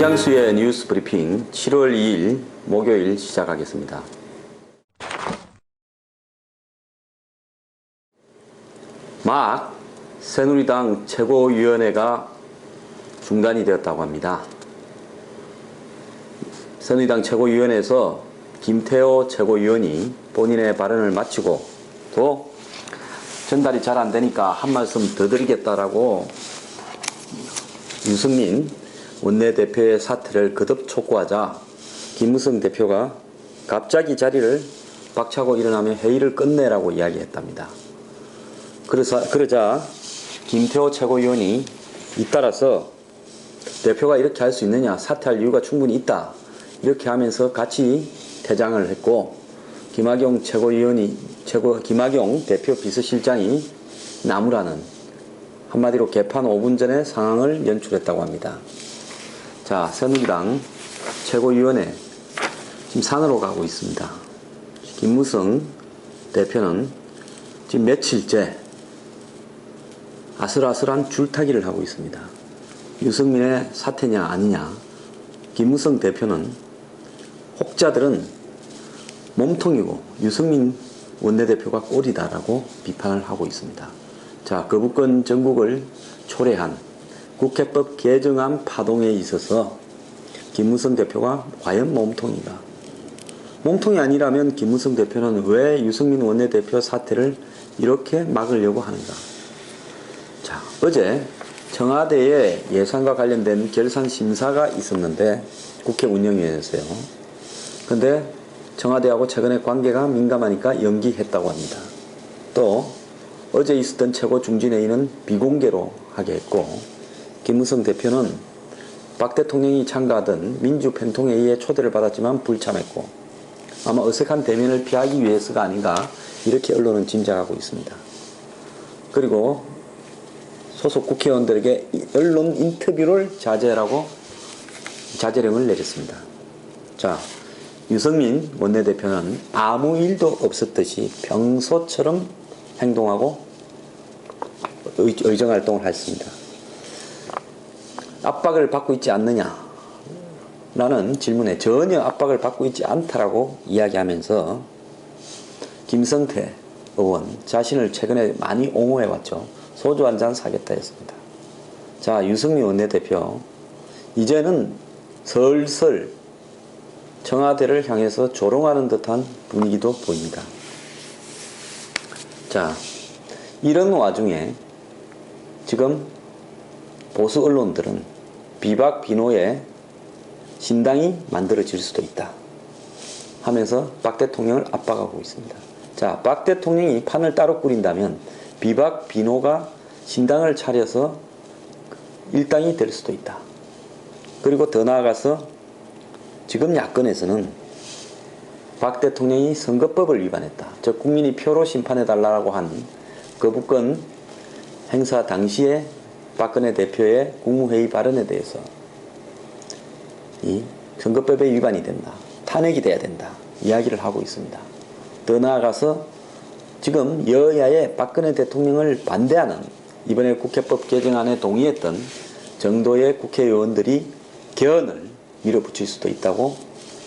김장수의 뉴스 브리핑 7월 2일 목요일 시작하겠습니다. 막 새누리당 최고위원회가 중단이 되었다고 합니다. 새누리당 최고위원회에서 김태호 최고위원이 본인의 발언을 마치고 또 전달이 잘 안되니까 한 말씀 더 드리겠다라고 유승민 원내대표의 사퇴를 거듭 촉구하자 김무성 대표가 갑자기 자리를 박차고 일어나며 회의를 끝내라고 이야기했답니다. 그러자 김태호 최고위원이 잇따라서 대표가 이렇게 할 수 있느냐, 사퇴할 이유가 충분히 있다, 이렇게 하면서 같이 퇴장을 했고, 김학용 대표 비서실장이 나무라는, 한마디로 개판 5분 전의 상황을 연출했다고 합니다. 자, 새누리당 최고위원회 지금 산으로 가고 있습니다. 김무성 대표는 지금 며칠째 아슬아슬한 줄타기를 하고 있습니다. 유승민의 사퇴냐 아니냐. 김무성 대표는 혹자들은 몸통이고 유승민 원내대표가 꼴이다라고 비판을 하고 있습니다. 자, 거부권 정국을 초래한 국회법 개정안 파동에 있어서 김무성 대표가 과연 몸통인가? 몸통이 아니라면 김무성 대표는 왜 유승민 원내대표 사퇴를 이렇게 막으려고 하는가? 자, 어제 청와대의 예산과 관련된 결산 심사가 있었는데, 국회 운영위원회에서요. 근데 청와대하고 최근에 관계가 민감하니까 연기했다고 합니다. 또 어제 있었던 최고 중진회의는 비공개로 하게 했고, 김무성 대표는 박 대통령이 참가하던 민주평통회의에 초대를 받았지만 불참했고, 아마 어색한 대면을 피하기 위해서가 아닌가, 이렇게 언론은 짐작하고 있습니다. 그리고 소속 국회의원들에게 언론 인터뷰를 자제하라고 자제령을 내렸습니다. 자, 유승민 원내대표는 아무 일도 없었듯이 평소처럼 행동하고 의정활동을 했습니다. 압박을 받고 있지 않느냐 라는 질문에 전혀 압박을 받고 있지 않다라고 이야기하면서 김성태 의원 자신을 최근에 많이 옹호해왔죠. 소주 한잔 사겠다 했습니다. 자, 유승민 원내대표 이제는 슬슬 청와대를 향해서 조롱하는 듯한 분위기도 보입니다. 자, 이런 와중에 지금 보수 언론들은 비박 비노의 신당이 만들어질 수도 있다 하면서 박 대통령을 압박하고 있습니다. 자, 박 대통령이 판을 따로 꾸린다면 비박 비노가 신당을 차려서 일당이 될 수도 있다. 그리고 더 나아가서 지금 야권에서는 박 대통령이 선거법을 위반했다, 즉 국민이 표로 심판해달라고 한 거부권 행사 당시에 박근혜 대표의 국무회의 발언에 대해서 이 선거법에 위반이 된다, 탄핵이 돼야 된다 이야기를 하고 있습니다. 더 나아가서 지금 여야의 박근혜 대통령을 반대하는, 이번에 국회법 개정안에 동의했던 정도의 국회의원들이 개헌을 밀어붙일 수도 있다고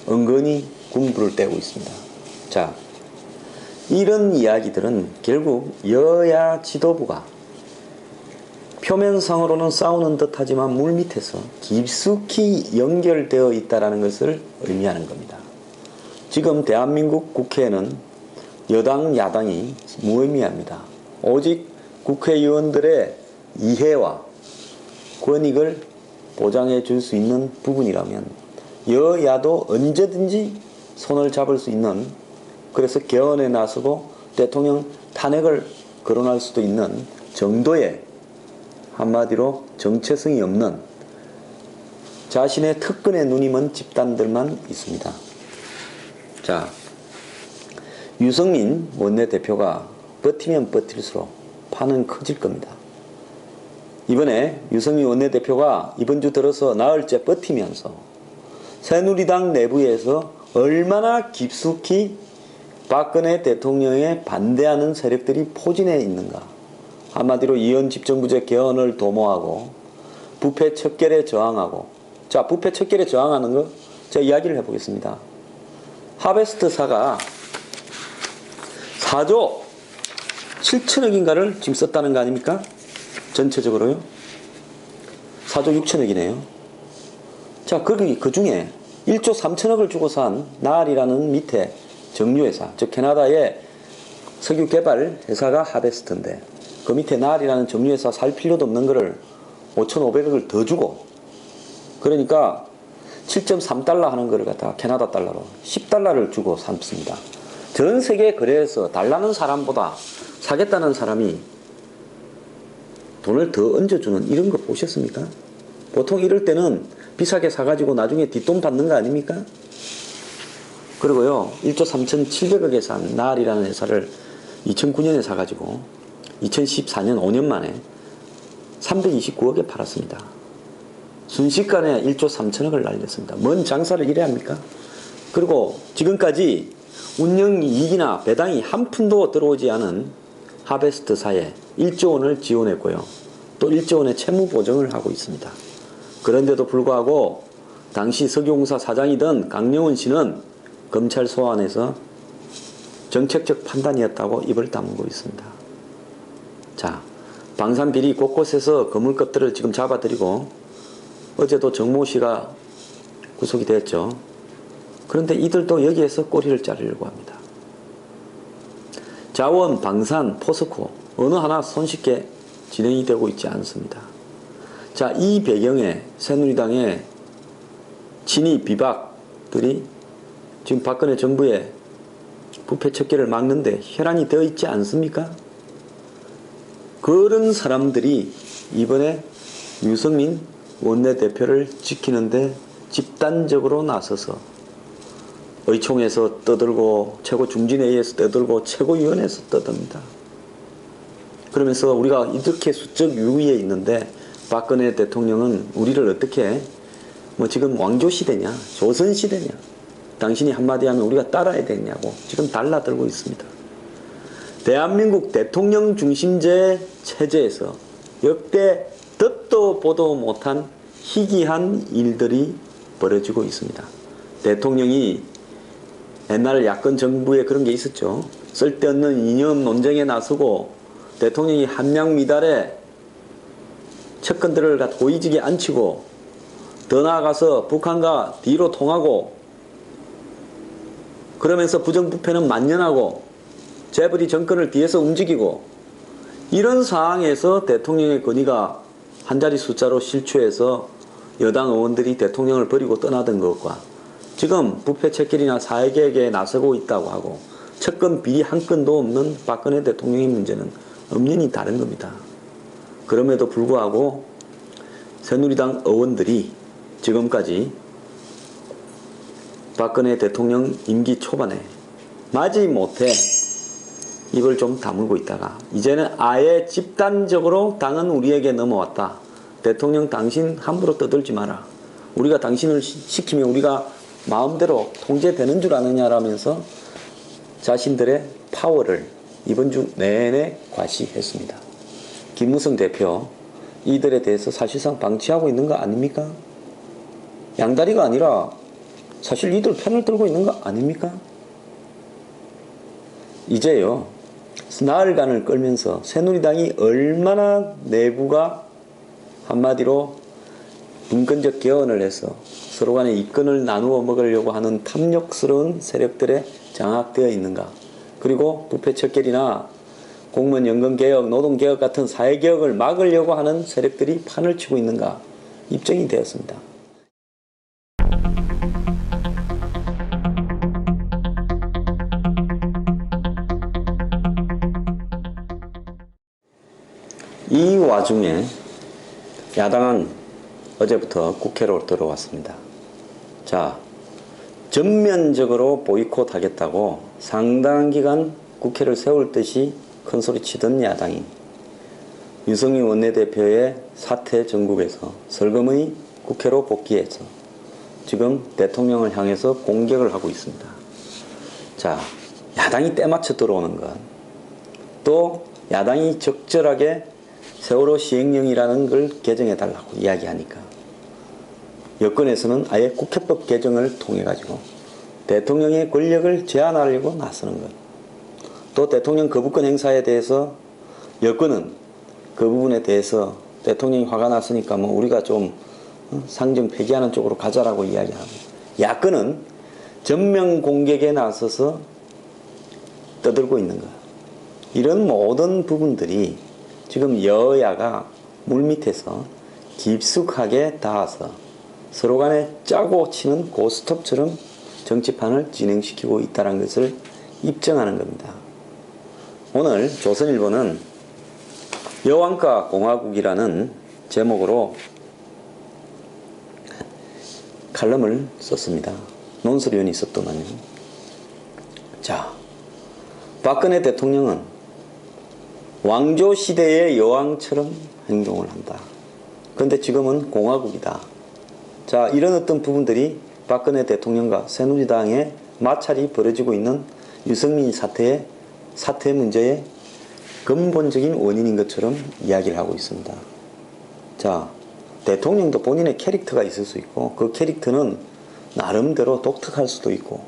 은근히 군부를 떼고 있습니다. 자, 이런 이야기들은 결국 여야 지도부가 표면상으로는 싸우는 듯하지만 물밑에서 깊숙이 연결되어 있다는 것을 의미하는 겁니다. 지금 대한민국 국회에는 여당 야당이 무의미합니다. 오직 국회의원들의 이해와 권익을 보장해 줄 수 있는 부분이라면 여야도 언제든지 손을 잡을 수 있는, 그래서 개헌에 나서고 대통령 탄핵을 거론할 수도 있는 정도의, 한마디로 정체성이 없는 자신의 특권에 눈이 먼 집단들만 있습니다. 자, 유승민 원내대표가 버티면 버틸수록 판은 커질 겁니다. 이번에 유승민 원내대표가 이번 주 들어서 나흘째 버티면서 새누리당 내부에서 얼마나 깊숙이 박근혜 대통령에 반대하는 세력들이 포진해 있는가, 한마디로 이현 집정부제 개헌을 도모하고 부패 척결에 저항하고 자, 부패 척결에 저항하는 거 제가 이야기를 해보겠습니다. 하베스트사가 4조 7천억인가를 지금 썼다는 거 아닙니까? 전체적으로요. 4조 6천억이네요. 자, 그 중에 1조 3천억을 주고 산 나알이라는 밑에 정유회사, 즉 캐나다의 석유 개발 회사가 하베스트인데, 그 밑에 나알이라는 정유회사 살 필요도 없는 거를 5,500억을 더 주고, 그러니까 7.3달러 하는 거를 갖다가 캐나다 달러로 10달러를 주고 샀습니다. 전 세계 거래에서 달라는 사람보다 사겠다는 사람이 돈을 더 얹어주는 이런 거 보셨습니까? 보통 이럴 때는 비싸게 사가지고 나중에 뒷돈 받는 거 아닙니까? 그리고요, 1조 3,700억에 산 나알이라는 회사를 2009년에 사가지고 2014년 5년 만에 329억에 팔았습니다. 순식간에 1조 3천억을 날렸습니다. 뭔 장사를 이래 합니까? 그리고 지금까지 운영이익이나 배당이 한 푼도 들어오지 않은 하베스트사에 1조 원을 지원했고요. 또 1조 원의 채무 보증을 하고 있습니다. 그런데도 불구하고 당시 석유공사 사장이던 강영훈 씨는 검찰 소환에서 정책적 판단이었다고 입을 다물고 있습니다. 자, 방산비리 곳곳에서 거물것들을 지금 잡아들이고 어제도 정모 씨가 구속이 됐죠. 그런데 이들도 여기에서 꼬리를 자르려고 합니다. 자원, 방산, 포스코 어느 하나 손쉽게 진행이 되고 있지 않습니다. 자, 이 배경에 새누리당의 친이 비박들이 지금 박근혜 정부의 부패 척결을 막는데 혈안이 되어 있지 않습니까? 그런 사람들이 이번에 유승민 원내대표를 지키는데 집단적으로 나서서 의총에서 떠들고 최고중진회의에서 떠들고 최고위원회에서 떠듭니다. 그러면서 우리가 이렇게 수적 유의에 있는데 박근혜 대통령은 우리를 어떻게 지금 왕조시대냐 조선시대냐 당신이 한마디 하면 우리가 따라야 되냐고 지금 달라들고 있습니다. 대한민국 대통령 중심제 체제에서 역대 듣도 보도 못한 희귀한 일들이 벌어지고 있습니다. 대통령이 옛날 야권 정부에 그런 게 있었죠. 쓸데없는 이념 논쟁에 나서고 대통령이 한명미달에 측근들을 고위직에 앉히고 더 나아가서 북한과 뒤로 통하고 그러면서 부정부패는 만연하고 재벌이 정권을 뒤에서 움직이고 이런 상황에서 대통령의 권위가 한 자리 숫자로 실추해서 여당 의원들이 대통령을 버리고 떠나던 것과 지금 부패 척결이나 사회개혁에 나서고 있다고 하고 측근 비리 한 건도 없는 박근혜 대통령의 문제는 엄연히 다른 겁니다. 그럼에도 불구하고 새누리당 의원들이 지금까지 박근혜 대통령 임기 초반에 마지못해 입을 좀 다물고 있다가 이제는 아예 집단적으로 당은 우리에게 넘어왔다. 대통령 당신 함부로 떠들지 마라. 우리가 당신을 시키면 우리가 마음대로 통제되는 줄 아느냐라면서 자신들의 파워를 이번 주 내내 과시했습니다. 김무성 대표 이들에 대해서 사실상 방치하고 있는 거 아닙니까? 양다리가 아니라 사실 이들 편을 들고 있는 거 아닙니까? 이제요 나흘간을 끌면서 새누리당이 얼마나 내부가 한마디로 분권적 개헌을 해서 서로 간에 이권을 나누어 먹으려고 하는 탐욕스러운 세력들에 장악되어 있는가, 그리고 부패 척결이나 공무원 연금 개혁, 노동 개혁 같은 사회 개혁을 막으려고 하는 세력들이 판을 치고 있는가 입증이 되었습니다. 이 와중에 야당은 어제부터 국회로 들어왔습니다. 자, 전면적으로 보이콧 하겠다고 상당한 기간 국회를 세울 듯이 큰소리 치던 야당이 유승민 원내대표의 사퇴 정국에서 설거머니 국회로 복귀해서 지금 대통령을 향해서 공격을 하고 있습니다. 자, 야당이 때맞춰 들어오는 것, 또 야당이 적절하게 세월호 시행령이라는 걸 개정해달라고 이야기하니까 여권에서는 아예 국회법 개정을 통해 가지고 대통령의 권력을 제한하려고 나서는 것. 또 대통령 거부권 행사에 대해서 여권은 그 부분에 대해서 대통령이 화가 났으니까 뭐 우리가 좀 상정 폐기하는 쪽으로 가자라고 이야기하고, 야권은 전면 공격에 나서서 떠들고 있는 것. 이런 모든 부분들이 지금 여야가 물밑에서 깊숙하게 닿아서 서로 간에 짜고 치는 고스톱처럼 정치판을 진행시키고 있다는 것을 입증하는 겁니다. 오늘 조선일보는 여왕과 공화국이라는 제목으로 칼럼을 썼습니다. 논설위원이 있었더만요. 자, 박근혜 대통령은 왕조 시대의 여왕처럼 행동을 한다. 그런데 지금은 공화국이다. 자, 이런 어떤 부분들이 박근혜 대통령과 새누리당의 마찰이 벌어지고 있는 유승민 사태 문제의 근본적인 원인인 것처럼 이야기를 하고 있습니다. 자, 대통령도 본인의 캐릭터가 있을 수 있고, 그 캐릭터는 나름대로 독특할 수도 있고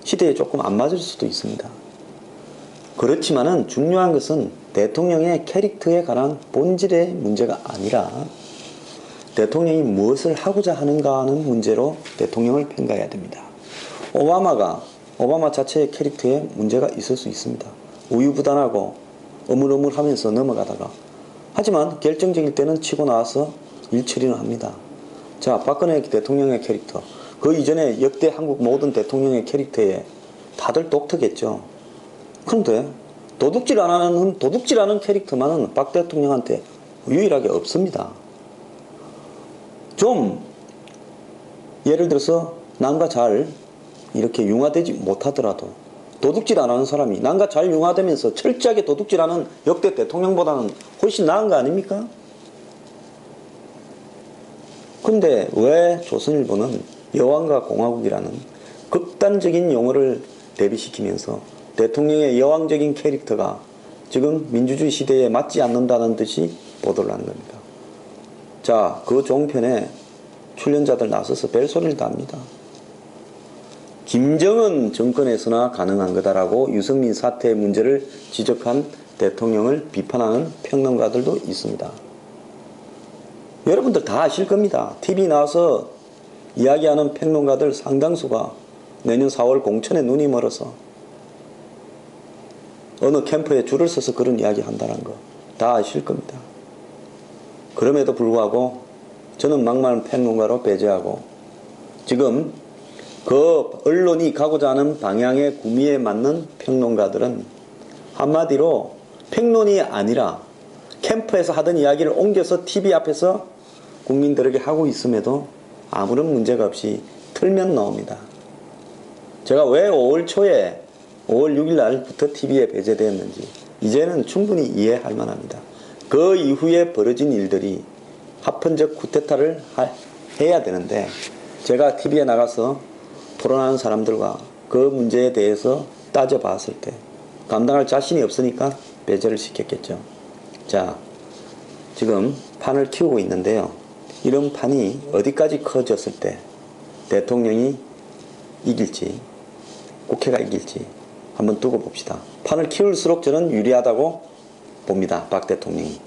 시대에 조금 안 맞을 수도 있습니다. 그렇지만은 중요한 것은 대통령의 캐릭터에 관한 본질의 문제가 아니라 대통령이 무엇을 하고자 하는가 하는 문제로 대통령을 평가해야 됩니다. 오바마 자체의 캐릭터에 문제가 있을 수 있습니다. 우유부단하고 어물어물하면서 넘어가다가, 하지만 결정적일 때는 치고 나와서 일처리는 합니다. 자, 박근혜 대통령의 캐릭터, 그 이전에 역대 한국 모든 대통령의 캐릭터에 다들 독특했죠. 그런데 도둑질 안 하는 캐릭터만은 박 대통령한테 유일하게 없습니다. 좀 예를 들어서 남과 잘 이렇게 융화되지 못하더라도 도둑질 안 하는 사람이 남과 잘 융화되면서 철저하게 도둑질하는 역대 대통령보다는 훨씬 나은 거 아닙니까? 근데 왜 조선일보는 여왕과 공화국이라는 극단적인 용어를 대비시키면서 대통령의 여왕적인 캐릭터가 지금 민주주의 시대에 맞지 않는다는 듯이 보도를 하는 겁니다. 자, 그 종편에 출연자들 나서서 벨소리를 다 합니다. 김정은 정권에서나 가능한 거다라고 유승민 사태의 문제를 지적한 대통령을 비판하는 평론가들도 있습니다. 여러분들 다 아실 겁니다. TV 나와서 이야기하는 평론가들 상당수가 내년 4월 공천에 눈이 멀어서 어느 캠프에 줄을 서서 그런 이야기 한다는 거 다 아실 겁니다. 그럼에도 불구하고 저는 막말 평론가로 배제하고, 지금 그 언론이 가고자 하는 방향의 구미에 맞는 평론가들은 한마디로 평론이 아니라 캠프에서 하던 이야기를 옮겨서 TV 앞에서 국민들에게 하고 있음에도 아무런 문제가 없이 틀면 나옵니다. 제가 왜 5월 6일 날부터 TV에 배제되었는지 이제는 충분히 이해할 만합니다. 그 이후에 벌어진 일들이 합헌적 쿠데타를 해야 되는데, 제가 TV에 나가서 토론하는 사람들과 그 문제에 대해서 따져봤을 때 감당할 자신이 없으니까 배제를 시켰겠죠. 자, 지금 판을 키우고 있는데요. 이런 판이 어디까지 커졌을 때 대통령이 이길지 국회가 이길지 한번 두고 봅시다. 판을 키울수록 저는 유리하다고 봅니다. 박 대통령이.